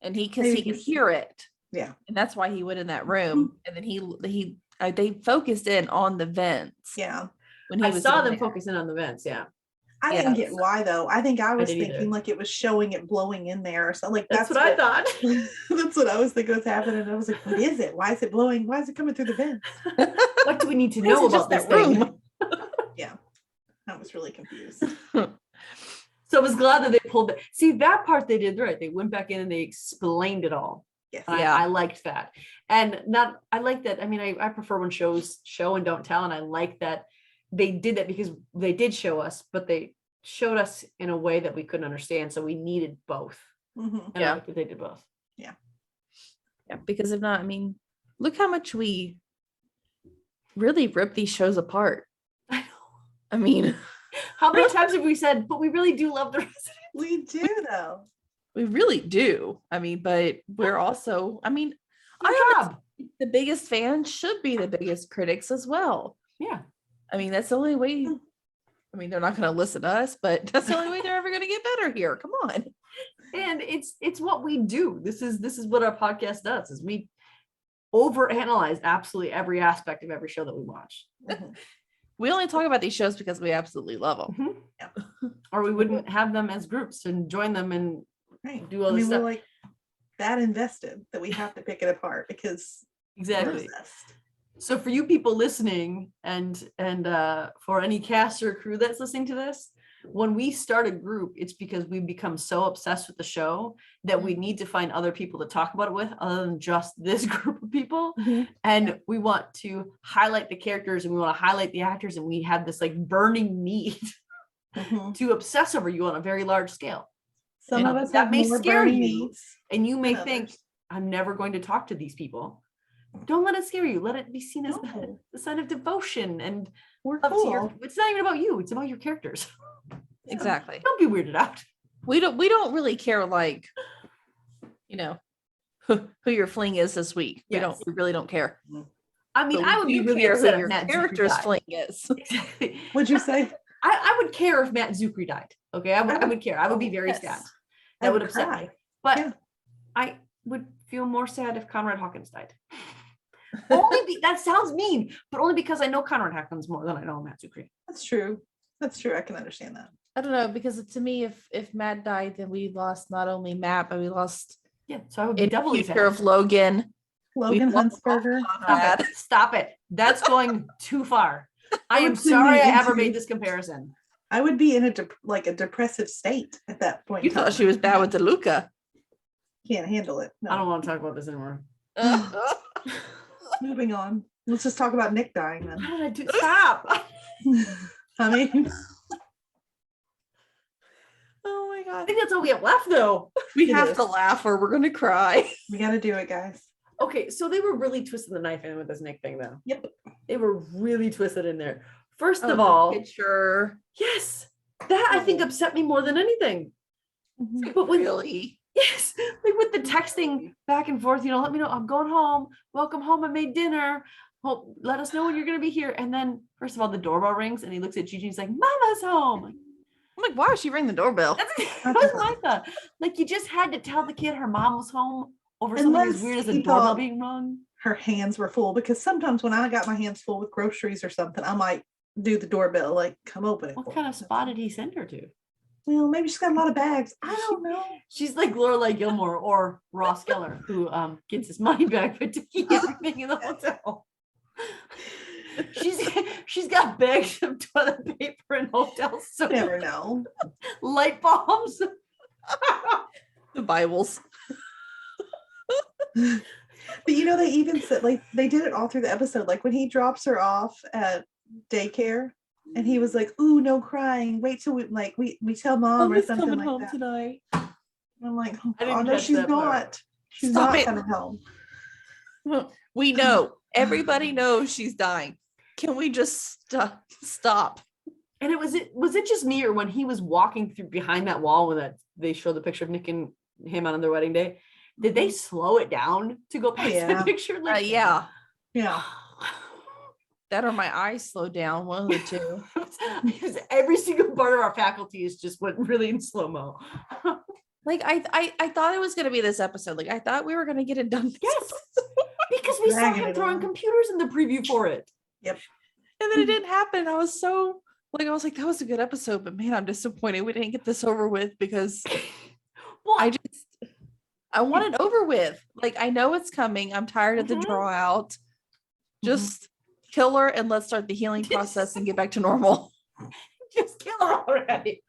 and because Maybe he could he's- hear it. Yeah. And that's why he went in that room. And then they focused in on the vents. Yeah. When he I was saw in them there. focusing on the vents, yeah. I didn't get Yes. why though. I think I was didn't either. thinking like it was showing it blowing in there or something. Like That's what I thought. That's what I was thinking was happening. I was like, what is it? Why is it blowing? Why is it coming through the vent? What do we need to Why is know it just about this that room? thing? I was really confused. So I was glad that they pulled it. See, that part they did right. They went back in and they explained it all. Yes. And Yeah. I liked that. And I like that. I mean, I prefer when shows show and don't tell. And I like that they did that because they did show us, but they showed us in a way that we couldn't understand. So we needed both. Mhm. And I like that they did both. Yeah, because if not, I mean, look how much we really rip these shows apart. I know. I mean, How many times have we said, but we really do love the residents? We do though. we really do. I mean, but we're also, I mean, Our I job. the biggest fans should be the biggest critics as well. Yeah. I mean, that's the only way. I mean, they're not going to listen to us, but that's the only way they're ever going to get better here. Come on. And it's what we do. This is what our podcast does, is we overanalyze absolutely every aspect of every show that we watch. Mhm. We only talk about these shows because we absolutely love them. Or we wouldn't have them as groups and join them and Right. do all I this mean, we're stuff. like that invested that we have to pick it apart because we're Exactly. obsessed. So for you people listening and for any cast or crew that's listening to this, when we start a group, it's because we become so obsessed with the show that we need to find other people to talk about it with other than just this group of people. And we want to highlight the characters and we want to highlight the actors, and we have this like burning need to obsess over you on a very large scale. Some of us that have may more scare burning you, needs and you may than think, others. I'm never going to talk to these people. Don't let it scare you. Let it be seen as No. the sign of devotion and We're love to your. cool. It's not even about you. It's about your characters. Exactly. Don't be weirded out. We don't really care, like, you know, who your fling is this week. Yes. We really don't care. I mean, But I we would be do really care upset who if your Matt Zuckery character's died. fling is. Exactly. What'd you say? I would care if Matt Zuckery died. Okay, I would care. I would be very Yes. sad. I That would would upset cry. me. But Yeah. I would feel more sad if Conrad Hawkins died. That sounds mean, but only because I know Conrad Hawkins more than I know Matt Zuckery. That's true. That's true. I can understand that. I don't know, because to me, if Matt died, then we lost not only Matt, but we lost Yeah, so I would be in doubly future sad. of Logan. Logan lost Huntsberger. Conrad. Stop it. That's going too far. I am would send sorry me I ever into- made this comparison. I would be in a depressive state at that point. You in thought time. she was bad with DeLuca. Can't handle it. No. I don't want to talk about this anymore. Moving on. Let's just talk about Nick dying then. Why did I do? Stop. I mean, Oh my I god. think that's all we have left, though. We It have is. to laugh or we're gonna cry. we got to do it, guys. Okay, so they were really twisting the knife in with this Nick thing, though. Yep. They were really twisted in there. First Oh, of the all, picture. yes, that I think upset me more than anything. But when Really? yes, like with the texting back and forth, let me know I'm going home. Welcome home. I made dinner. Well, let us know when you're gonna be here. And then, first of all, the doorbell rings, and he looks at Gigi. He's like, "Mama's home." I'm like, why would she ring the doorbell? That was my thought. Like, you just had to tell the kid her mom was home over something as Unless weird as a he doorbell thought- being rung. Her hands were full because sometimes when I got my hands full with groceries or something, I might do the doorbell, like come open it. What for kind me. of spot did he send her to? Well, maybe she's got a lot of bags. I don't know. She's like Lorelai Gilmore or Ross Geller, who gets his money back for taking everything in the hotel. She's got bags of toilet paper and hotel You soap, never know. light bulbs. The Bibles. But they even said, like, they did it all through the episode. Like when he drops her off at daycare and he was like, "Ooh, no crying. Wait till we tell mom or Mommy's something coming like home that." tonight. I'm like, I didn't "Oh no, catch she's that part. not. She's Stop not it. coming home." We know. Everybody knows she's dying. Can we just stop? And was it just me, or when he was walking through behind that wall when they showed the picture of Nick and him on their wedding day, did they slow it down to go past yeah. the picture? Like, Yeah. Yeah. That or my eyes slowed down. One of the two. Because every single part of our faculties just went really in slow-mo. Like I thought it was gonna be this episode. Like I thought we were gonna get it done. Yes, because we saw Dragging him it throwing on. computers in the preview for it. Yep. And then it didn't happen. I was like, that was a good episode, but man, I'm disappointed we didn't get this over with because Well, I want it over with. Like I know it's coming. I'm tired of the Mhm. draw out. Just kill her and let's start the healing process and get back to normal. just kill her already.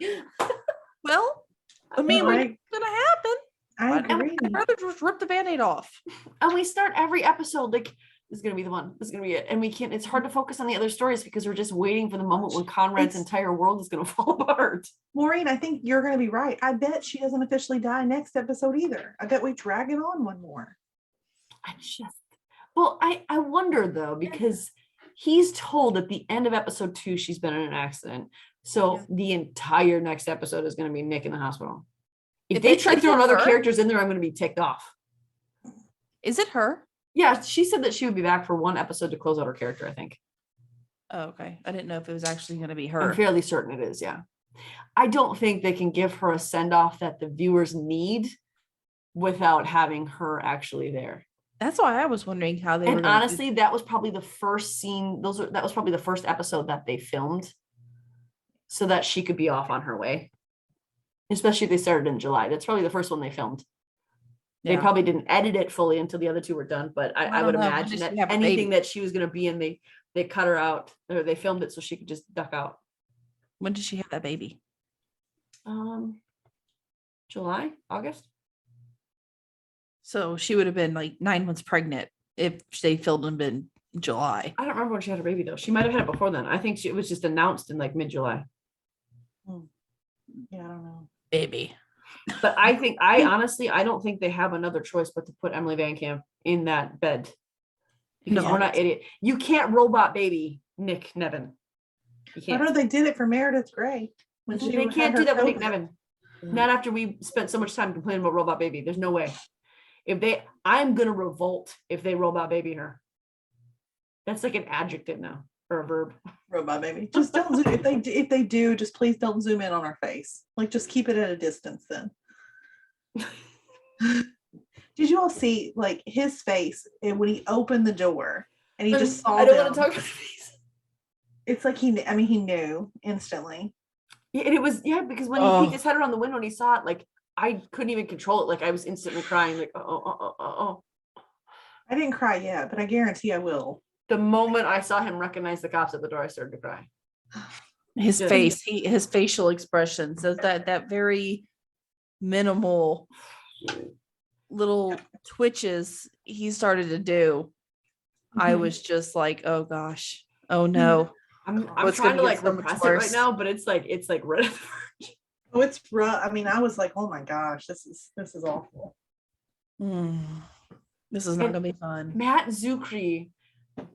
Well, I mean, Right. what's gonna happen? I I'd agree. rather just rip the band-aid off. And we start every episode like, this is gonna be the one. This is gonna be it. And we can't. It's hard to focus on the other stories because we're just waiting for the moment when Conrad's It's- entire world is gonna fall apart. Maureen, I think you're going to be right. I bet she doesn't officially die next episode either. I bet we drag it on one more. I wonder though, because he's told at the end of episode 2 she's been in an accident. So Yeah. the entire next episode is going to be Nick in the hospital. If If they they try take throwing other her- characters in there, I'm going to be ticked off. Is it her? Yeah, she said that she would be back for one episode to close out her character, I think. Oh, okay. I didn't know if it was actually going to be I'm her. fairly certain it is, yeah. I don't think they can give her a send-off that the viewers need without having her actually there. That's why I was wondering how they were And gonna do- honestly, that was probably the first scene. That was probably the first episode that they filmed so that she could be off on her way. Especially if they started in July. That's probably the first one they filmed. They Yeah. probably didn't edit it fully until the other two were done, but I don't would know. When imagine did that she have a anything baby? that she was going to be in, they cut her out, or they filmed it so she could just duck out. When did she have that baby? July, August. So she would have been like 9 months pregnant if they filmed them in July. I don't remember when she had her baby though. She might have had it before then. I think it was just announced in like mid-July. Yeah, I don't know. Baby. But I honestly don't think they have another choice but to put Emily Van Camp in that bed. Because No. we're not idiot. You can't robot baby Nick Nevin. You I can't. know they did it for Meredith Grey. When she They had can't her do that with Nick COVID. Nevin. Not after we spent so much time complaining about robot baby. There's no way. I'm gonna revolt if they robot baby her. That's like an adjective now or a verb. Robot baby. Just don't zoom. If they do, just please don't zoom in on her face. Like just keep it at a distance then. Did you all see like his face and when he opened the door and he just saw I don't them? want to talk about the face. It's like he knew instantly. Yeah, and it was because when he peeked his head around the window and he saw it, like I couldn't even control it. Like I was instantly crying, like oh. I didn't cry yet, but I guarantee I will. The moment I saw him recognize the cops at the door, I started to cry. His face, his facial expressions, that very minimal little twitches he started to do. I was just like, oh gosh, oh no. I'm What's trying to gonna like get so much repress it right worse? now, but it's like right at the verge. Oh, it's rough. I mean, I was like, oh my gosh, this is awful. This is not gonna be fun. Matt Zucri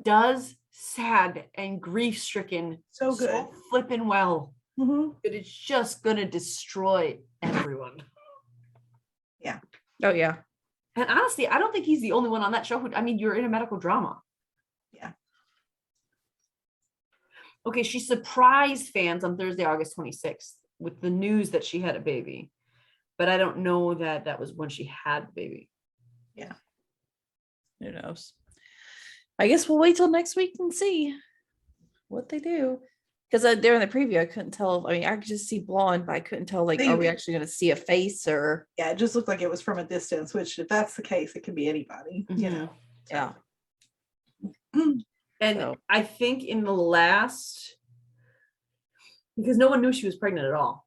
does sad and grief-stricken So good. so flippin' well. Mm-hmm. But it's just gonna destroy everyone. Yeah. Oh yeah. And honestly, I don't think he's the only one on that show you're in a medical drama. Yeah. Okay, she surprised fans on Thursday, August 26th with the news that she had a baby. But I don't know that was when she had the baby. Yeah. Who knows? I guess we'll wait till next week and see what they do. Because there in the preview, I couldn't tell. I mean, I could just see blonde, but I couldn't tell, like, are we actually going to see a face or? Yeah, it just looked like it was from a distance, which if that's the case, it could be anybody, you know. Yeah. And So. I think in the last, because no one knew she was pregnant at all.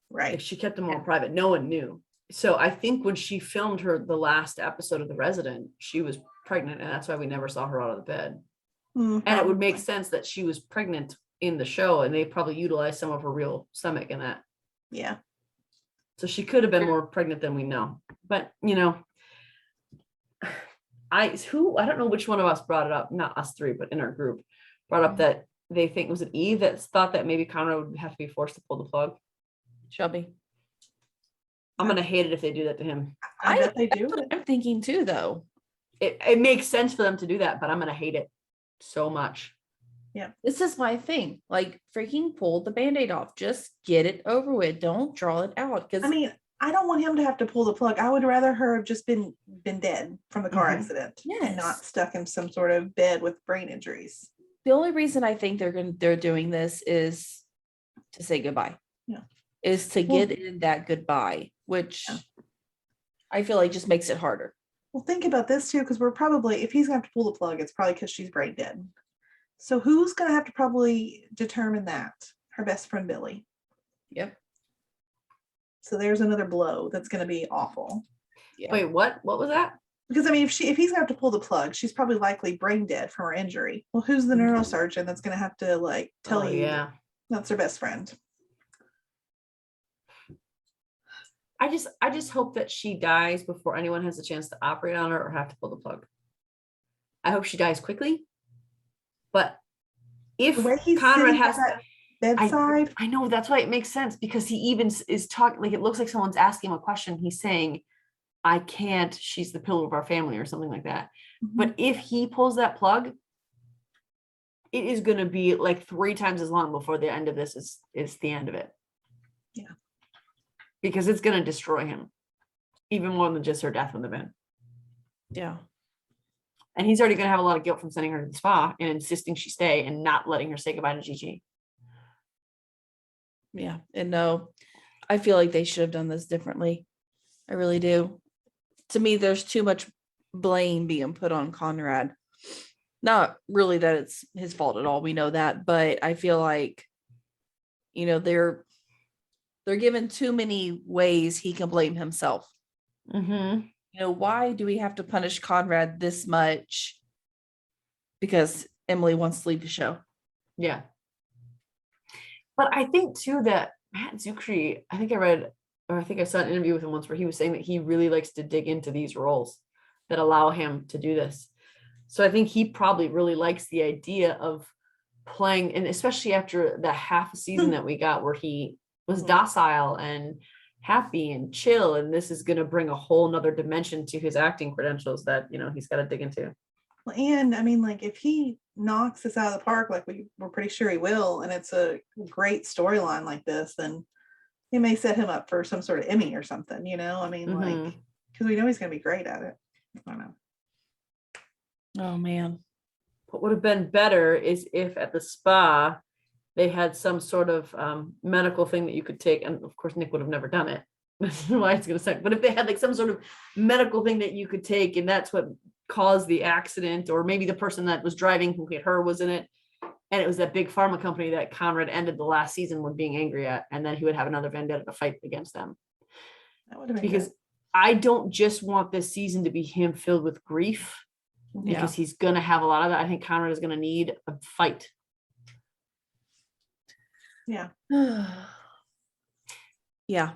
Right. Like she kept them all private. No one knew. So I think when she filmed the last episode of The Resident, she was pregnant, and that's why we never saw her out of the bed. And it would make sense that she was pregnant in the show, and they probably utilized some of her real stomach in that. Yeah. So she could have been more pregnant than we know. But I don't know which one of us brought it up, not us three, but in our group, brought up that they think, was it Eve that thought that maybe Conrad would have to be forced to pull the plug? Shelby. I'm gonna hate it if they do that to him. I bet they do. I'm thinking too, though. It makes sense for them to do that, but I'm gonna hate it so much. Yeah. This is my thing. Like, freaking pull the Band-Aid off. Just get it over with. Don't draw it out. Because I mean, I don't want him to have to pull the plug. I would rather her have just been dead from the car accident. Yes. And not stuck in some sort of bed with brain injuries. the only reason I think they're doing this is to say goodbye. Yeah. Is to get in that goodbye, which I feel like just makes it harder. Well, think about this too, because we're probably, if he's gonna have to pull the plug, it's probably because she's brain dead. So who's gonna have to probably determine that? Her best friend Billy. Yep. So there's another blow that's gonna be awful. Yeah. Wait, what? What was that? Because I mean, if he's gonna have to pull the plug, she's probably likely brain dead from her injury. Well, who's the neurosurgeon that's gonna have to like tell you that's her best friend? I just hope that she dies before anyone has a chance to operate on her or have to pull the plug. I hope she dies quickly. But if Conrad has bedside, I know that's why it makes sense, because he even is talking, like it looks like someone's asking him a question. He's saying, I can't, she's the pillar of our family or something like that. But if he pulls that plug, it is going to be like 3 times as long before the end of this is the end of it. Yeah. Because it's going to destroy him even more than just her death in the bin. Yeah. And he's already going to have a lot of guilt from sending her to the spa and insisting she stay and not letting her say goodbye to Gigi. Yeah. And no, I feel like they should have done this differently. I really do. To me, there's too much blame being put on Conrad. Not really that it's his fault at all. We know that. But I feel like, they're they're given too many ways he can blame himself. Mm-hmm. You know, why do we have to punish Conrad this much? Because Emily wants to leave the show. Yeah. But I think too that Matt Zuckery, I think I read, or I think I saw an interview with him once where he was saying that he really likes to dig into these roles that allow him to do this. So I think he probably really likes the idea of playing, and especially after the half a season that we got where he was docile and happy and chill, and this is going to bring a whole nother dimension to his acting credentials that, you know, he's got to dig into. And I mean, like, if he knocks us out of the park, like we're pretty sure he will, and it's a great storyline like this, then he may set him up for some sort of Emmy or something, you know? I mean, like, because we know he's going to be great at it. I don't know. Oh, man. What would have been better is if at the spa they had some sort of medical thing that you could take, and of course Nick would have never done it. That's why it's going to suck. But if they had like some sort of medical thing that you could take, and that's what caused the accident, or maybe the person that was driving who hit her was in it, and it was that big pharma company that Conrad ended the last season with being angry at, and then he would have another vendetta to fight against them. That would have been Because good. I don't just want this season to be him filled with grief, because he's going to have a lot of that. I think Conrad is going to need a fight. Yeah. Yeah.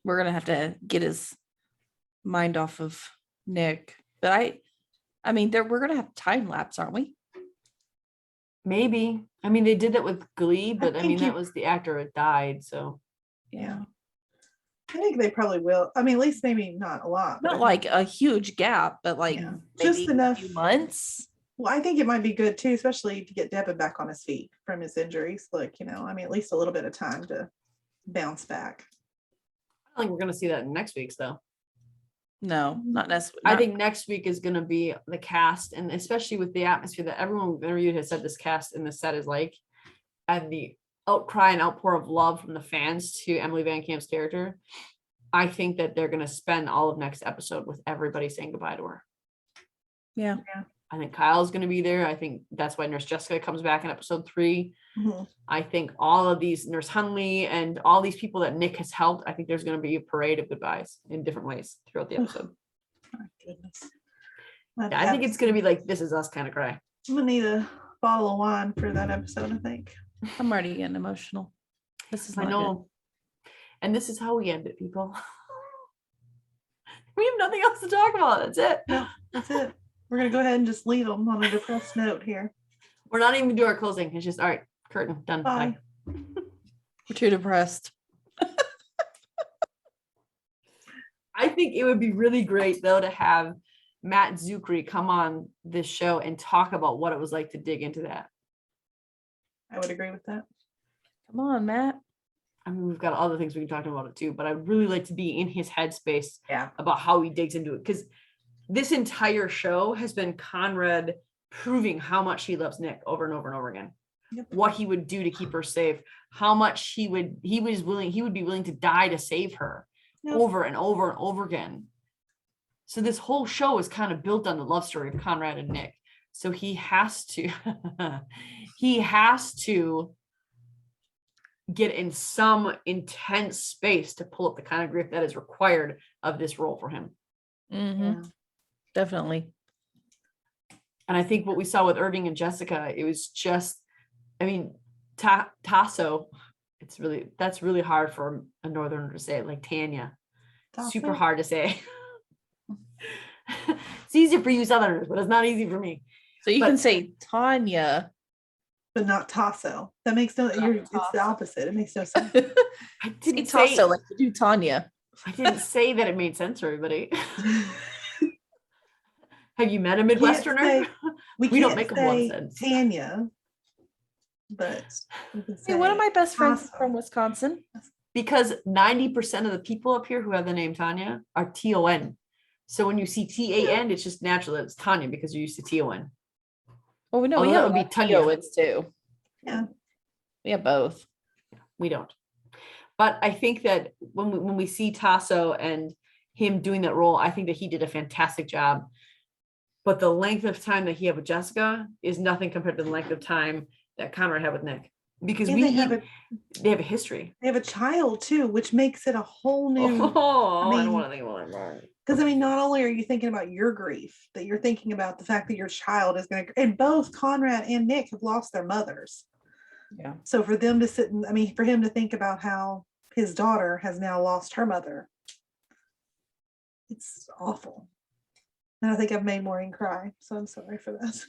We're going to have to get his mind off of Nick. But I mean, we're going to have time lapse, aren't we? Maybe. I mean, they did that with Glee, but I mean, think that was the actor that died. So Yeah. I think they probably will. I mean, at least maybe not a lot. Not like a huge gap, but like Yeah. maybe Just enough. a few months. Well, I think it might be good too, especially to get Devin back on his feet from his injuries. Like, you know, I mean, at least a little bit of time to bounce back. I think we're going to see that in next week's though. No, not necessarily. I think next week is going to be the cast, and especially with the atmosphere that everyone we've interviewed has said this cast and this set is like, and the outcry and outpour of love from the fans to Emily Van Camp's character. I think that they're going to spend all of next episode with everybody saying goodbye to her. Yeah. I think Kyle's going to be there. I think that's why Nurse Jessica comes back in episode 3. Mhm. I think all of these, Nurse Hunley and all these people that Nick has helped, I think there's going to be a parade of goodbyes in different ways throughout the episode. My goodness. Yeah, I think it's going to be like, this is us kind of cry. I'm gonna need a bottle of wine for that episode, I think. I'm already getting emotional. This is I not know. And this is how we end it, people. We have nothing else to talk about. That's it. No, that's it. We're gonna go ahead and just leave them on a depressed note here. We're not even gonna do our closing. It's just, all right, curtain, done. Bye. Bye. We're too depressed. I think it would be really great though to have Matt Zuckery come on this show and talk about what it was like to dig into that. I would agree with that. Come on, Matt. I mean, we've got other things we can talk about it too, but I'd really like to be in his headspace Yeah. about how he digs into it. Because this entire show has been Conrad proving how much he loves Nick over and over and over again. Yep. What he would do to keep her safe, how much he would be willing to die to save her. Yep. Over and over and over again. So this whole show is kind of built on the love story of Conrad and Nick. So he has to get in some intense space to pull up the kind of grief that is required of this role for him. Mm-hmm. Yeah. Definitely. And I think what we saw with Irving and Jessica, it was just, I mean, Tasso, that's really hard for a Northerner to say, like Tanya. Tasso? Super hard to say. It's easier for you Southerners, but it's not easy for me. So you can say Tanya. But not Tasso. That makes no. It's the opposite. It makes no sense. I didn't Say say Tasso like you do Tanya. I didn't say that it made sense for everybody. Have you met a Midwesterner? We don't can't make a whole lot of say sense. Tanya, but we can Hey, one of say my best friends is Tasso. from Wisconsin. Because 90% of the people up here who have the name Tanya are T-O-N. So when you see T-A-N, it's just natural that it's Tanya because you're used to T-O-N. Well, we know Oh, we that have would be Tanya. Tanya too. Yeah. We have both. We don't. But I think that when we see Tasso and him doing that role, I think that he did a fantastic job. But the length of time that he had with Jessica is nothing compared to the length of time that Conrad had with Nick. because And they have a history. They have a child too, which makes it a whole new. Oh, I mean, don't want to think about that. Because I mean, not only are you thinking about your grief, that you're thinking about the fact that your child is going to, and both Conrad and Nick have lost their mothers. Yeah. So for them to sit, for him to think about how his daughter has now lost her mother, it's awful. And I think I've made Maureen cry, so I'm sorry for that.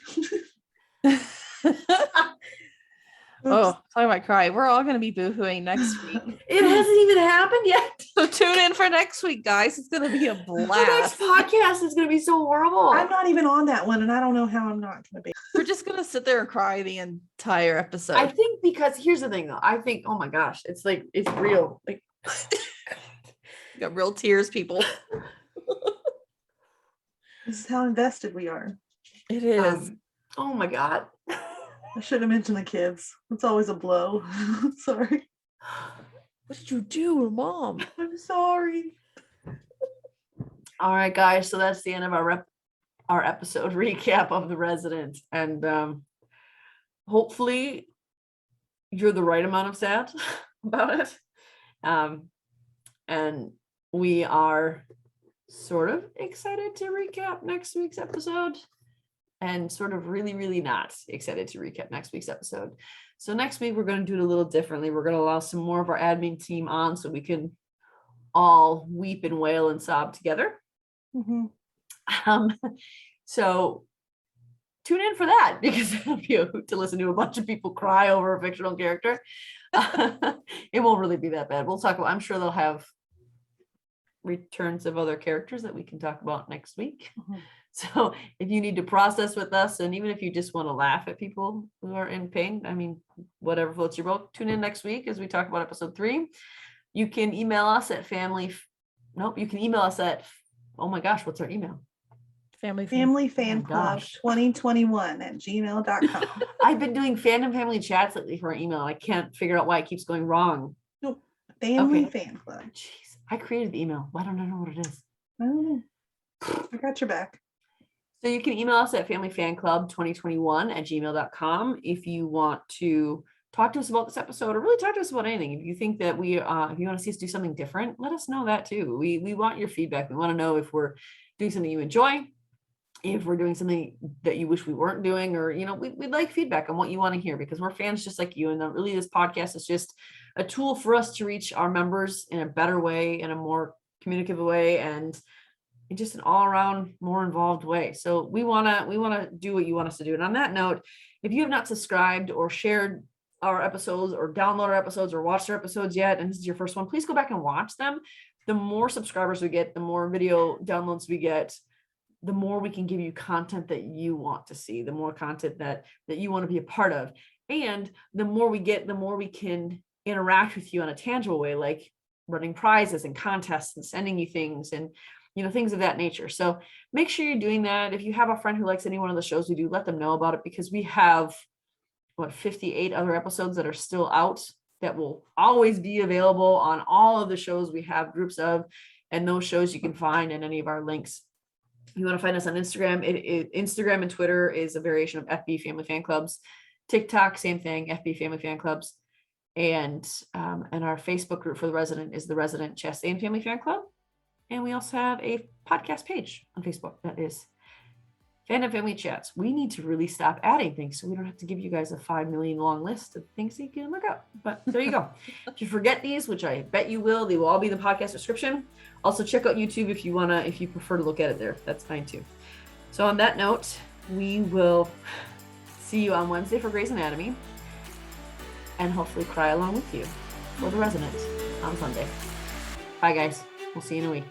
Oh, talking about cry. We're all going to be boohooing next week. It hasn't even happened yet. So tune in for next week, guys. It's going to be a The blast. next podcast is going to be so horrible. I'm not even on that one, and I don't know how I'm not going to be. We're just going to sit there and cry the entire episode. I think because here's the thing though. I think, oh my gosh, it's like, it's real. Like, You got real tears, people. This is how invested we are. It is. Oh my God. I should have mentioned the kids. It's always a blow. Sorry. What did you do, Mom? I'm sorry. All right, guys. So that's the end of our episode recap of The Resident. And hopefully you're the right amount of sad about it. And we are sort of excited to recap next week's episode and sort of really, really not excited to recap next week's episode. So next week, we're going to do it a little differently. We're going to allow some more of our admin team on so we can all weep and wail and sob together. Mm-hmm. So tune in for that, because it'll be a hoot to listen to a bunch of people cry over a fictional character. It won't really be that bad. We'll talk about, I'm sure they'll have returns of other characters that we can talk about next week. Mm-hmm. So if you need to process with us, and even if you just want to laugh at people who are in pain, I mean, whatever floats your boat, tune in next week as we talk about episode 3. You can email us at oh my gosh, what's our email? Family Fan Club 2021 at gmail.com. I've been doing Fandom Family Chats lately for our email. I can't figure out why it keeps going wrong. Nope. Family Fan Club. Jeez, I created the email. Why don't I know what it is? I don't know. I got your back. So you can email us at familyfanclub2021 at gmail.com if you want to talk to us about this episode, or really talk to us about anything. If you think that if you want to see us do something different, let us know that too. We want your feedback. We want to know if we're doing something you enjoy, if we're doing something that you wish we weren't doing, or, we'd like feedback on what you want to hear, because we're fans just like you. And really this podcast is just a tool for us to reach our members in a better way, in a more communicative way, and in just an all around more involved way. So we want to do what you want us to do. And on that note, if you have not subscribed or shared our episodes or download our episodes or watched our episodes yet, and this is your first one, please go back and watch them. The more subscribers we get, the more video downloads we get, the more we can give you content that you want to see, the more content that you want to be a part of. And the more we get, the more we can interact with you on a tangible way, like running prizes and contests and sending you things and things of that nature. So make sure you're doing that. If you have a friend who likes any one of the shows we do, let them know about it, because we have 58 other episodes that are still out that will always be available on all of the shows we have groups of, and those shows you can find in any of our links. If you want to find us on Instagram, Instagram and Twitter is a variation of FB Family Fan Clubs. TikTok, same thing, FB Family Fan Clubs. And our Facebook group for The Resident is The Resident Chastain Family Fan Club. And we also have a podcast page on Facebook that is Fandom Family Chats. We need to really stop adding things so we don't have to give you guys a 5 million long list of things that you can look up. But there you go. If you forget these, which I bet you will, they will all be in the podcast description. Also check out YouTube if you prefer to look at it there. That's fine too. So on that note, we will see you on Wednesday for Grey's Anatomy, and hopefully cry along with you for The Resident on Sunday. Bye guys. We'll see you in a week.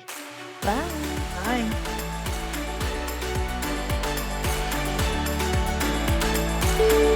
Bye. Bye.